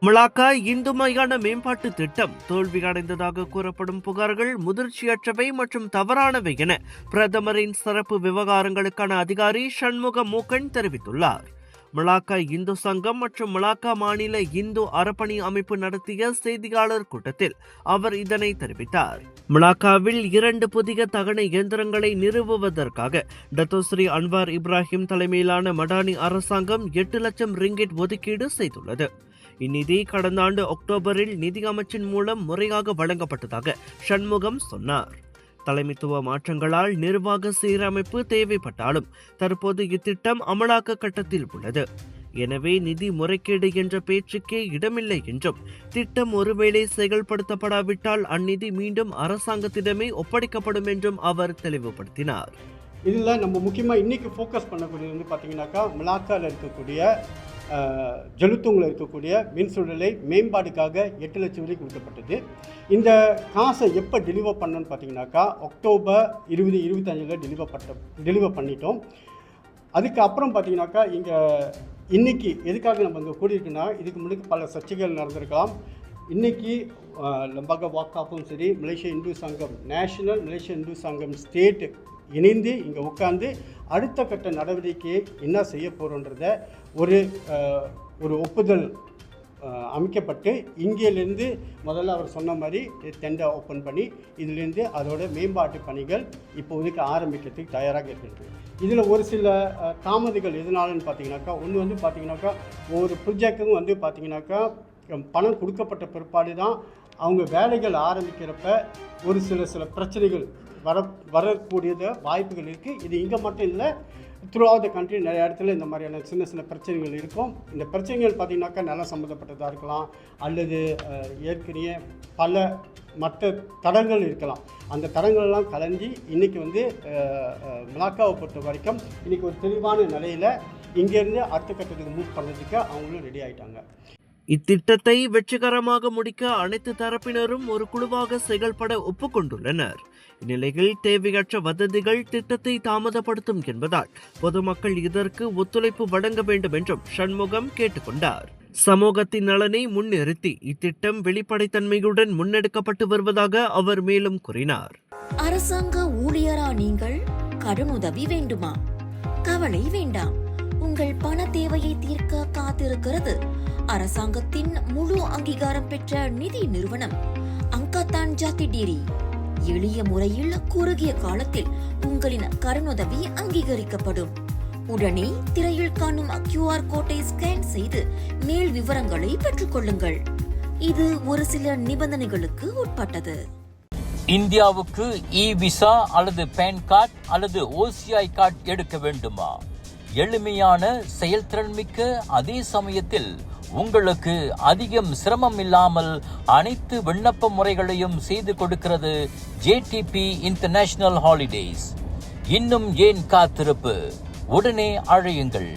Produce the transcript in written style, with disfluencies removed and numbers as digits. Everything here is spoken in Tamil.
மலாக்கா இந்து மயான மேம்பாட்டு திட்டம் தோல்வியடைந்ததாக கூறப்படும் புகார்கள் முதிர்ச்சியற்றவை மற்றும் தவறானவை என பிரதமரின் சிறப்பு விவகாரங்களுக்கான அதிகாரி சண்முக மூக்கன் தெரிவித்துள்ளார். மலாக்கா இந்து சங்கம் மற்றும் மலாக்கா மாநில இந்து அறப்பணி அமைப்பு நடத்திய செய்தியாளர் கூட்டத்தில் அவர் இதனை தெரிவித்தார். மலாக்காவில் 2 புதிய தகன இயந்திரங்களை நிறுவுவதற்காக டத்தோஸ்ரீ அன்வார் இப்ராஹிம் தலைமையிலான மடானி அரசாங்கம் 8 லட்சம் ரிங்கிட் ஒதுக்கீடு செய்துள்ளது. இந்நிதி கடந்த ஆண்டு அக்டோபரில் நிதி அமைச்சின் மூலம் முறையாக வழங்கப்பட்டதாக சண்முகம் சொன்னார். தலைமைத்துவ மாற்றங்களால் நிர்வாக சீரமைப்பு தேவைப்பட்டாலும் தற்போது இத்திட்டம் அமலாக்க கட்டத்தில் உள்ளது. எனவே நிதி முறைகேடு என்ற பேச்சுக்கே இடமில்லை என்றும், திட்டம் ஒருவேளை செயல்படுத்தப்படாவிட்டால் அந்நிதி மீண்டும் அரசாங்கத்திடமே ஒப்படைக்கப்படும் என்றும் அவர் தெளிவுபடுத்தினார். இதில் நம்ம முக்கியமாக இன்றைக்கி ஃபோக்கஸ் பண்ணக்கூடியது வந்து பார்த்திங்கனாக்கா மலாக்காவில் இருக்கக்கூடிய ஜலுத்தூங்கில் இருக்கக்கூடிய மின்சுழலை மேம்பாடுக்காக 8 லட்சம் வரை கொடுக்கப்பட்டது. இந்த காசை எப்போ டெலிவர் பண்ணணும்னு பார்த்தீங்கன்னாக்கா அக்டோபர் 2025 டெலிவர் பண்ணிட்டோம். அதுக்கப்புறம் பார்த்தீங்கன்னாக்கா இன்றைக்கி எதுக்காக நம்ம இங்கே கூடியிருக்குன்னா, இதுக்கு முன்னாடி பல சர்ச்சைகள் நடந்திருக்கலாம். இன்றைக்கி லம்பாக வாக்காப்பும் சரி, மலேசிய இந்து சங்கம் நேஷனல், மலேசிய இந்து சங்கம் ஸ்டேட் இணைந்து இங்கே உட்காந்து அடுத்த கட்ட நடவடிக்கையை என்ன செய்ய போகிறோன்றத ஒரு ஒப்புதல் அமைக்கப்பட்டு இங்கேருந்து முதல்ல அவர் சொன்ன மாதிரி டெண்டர் ஓப்பன் பண்ணி இதிலேருந்து அதோட மேம்பாட்டு பணிகள் இப்போதைக்கு ஆரம்பிக்கிறதுக்கு தயாராக இருக்கிறது. இதில் ஒரு சில தாமதங்கள் எதனாலன்னு பார்த்தீங்கன்னாக்கா, ஒன்று வந்து பார்த்திங்கனாக்கா ஒரு ப்ரொஜெக்டும் வந்து பார்த்திங்கனாக்கா பணம் கொடுக்கப்பட்ட பிற்பாடு தான் அவங்க வேலைகள் ஆரம்பிக்கிறப்ப ஒரு சில பிரச்சனைகள் வரக்கூடியது வாய்ப்புகள் இருக்குது. இது இங்கே மட்டும் இல்லை, த்ரூ அவுட் த கண்ட்ரி நிறைய இடத்துல இந்த மாதிரியான சின்ன பிரச்சனைகள் இருக்கும். இந்த பிரச்சனைகள் பார்த்திங்கனாக்கா நிலம் சம்மந்தப்பட்டதாக இருக்கலாம், அல்லது ஏற்கனவே பல மற்ற தடங்கள் இருக்கலாம். அந்த தடங்கள்லாம் கலந்து இன்றைக்கி வந்து மலாக்காவை பொறுத்த வரைக்கும் இன்றைக்கி ஒரு தெளிவான நிலையில் இங்கேருந்து அடுத்த கட்டத்துக்கு மூவ் பண்ணுறதுக்கு அவங்களும் ரெடி ஆகிட்டாங்க. இத்திட்டத்தை வெற்றிகரமாக முடிக்க அனைத்து தரப்பினரும் ஒரு குழுவாக செயல்பட ஒப்புக்கொண்டுள்ளனர். இந்நிலையில் தேவையற்ற வதந்திகள் திட்டத்தை தாமதப்படுத்தும் என்பதால் பொதுமக்கள் இதற்கு ஒத்துழைப்பு வழங்க வேண்டும் என்றும் சண்முகம் கேட்டுக்கொண்டார். சமூகத்தின் நலனை முன்னிறுத்தி இத்திட்டம் வெளிப்படைத்தன்மையுடன் முன்னெடுக்கப்பட்டு வருவதாக அவர் மேலும் கூறினார். அரசாங்க ஊழியரா நீங்கள்? கடனுதவி வேண்டுமா? கவலை வேண்டாம். உங்கள் பண தேவையை தீர்க்க காத்திருக்கிறது அரசாங்கத்தின் முழு அங்கீகாரம் பெற்ற நிதி நிறுவனம் அங்காத்தான் ஜாதி டீரி. எளிய முறையில் குறுகிய காலத்தில் உங்களின் கடனுதவி அங்கீகரிக்கப்படும். உடனே திரையில் காணும் QR கோட்டை ஸ்கேன் செய்து மேல் விவரங்களை பெற்றுக் கொள்ளுங்கள். இது ஒரு சில நிபந்தனைகளுக்கு உட்பட்டது. இந்தியாவுக்கு விசா அல்லது பேன் கார்டு அல்லது OCI கார்டு எடுக்க வேண்டுமா? எளிமையான, செயல்திறன் மிக்க, அதே சமயத்தில் உங்களுக்கு அதிகம் சிரமம் இல்லாமல் அனைத்து விண்ணப்ப முறைகளையும் செய்து கொடுக்கிறது JTP இன்டர்நேஷனல் ஹாலிடேஸ். இன்னும் ஏன் காத்திருப்பு? உடனே அழையுங்கள்.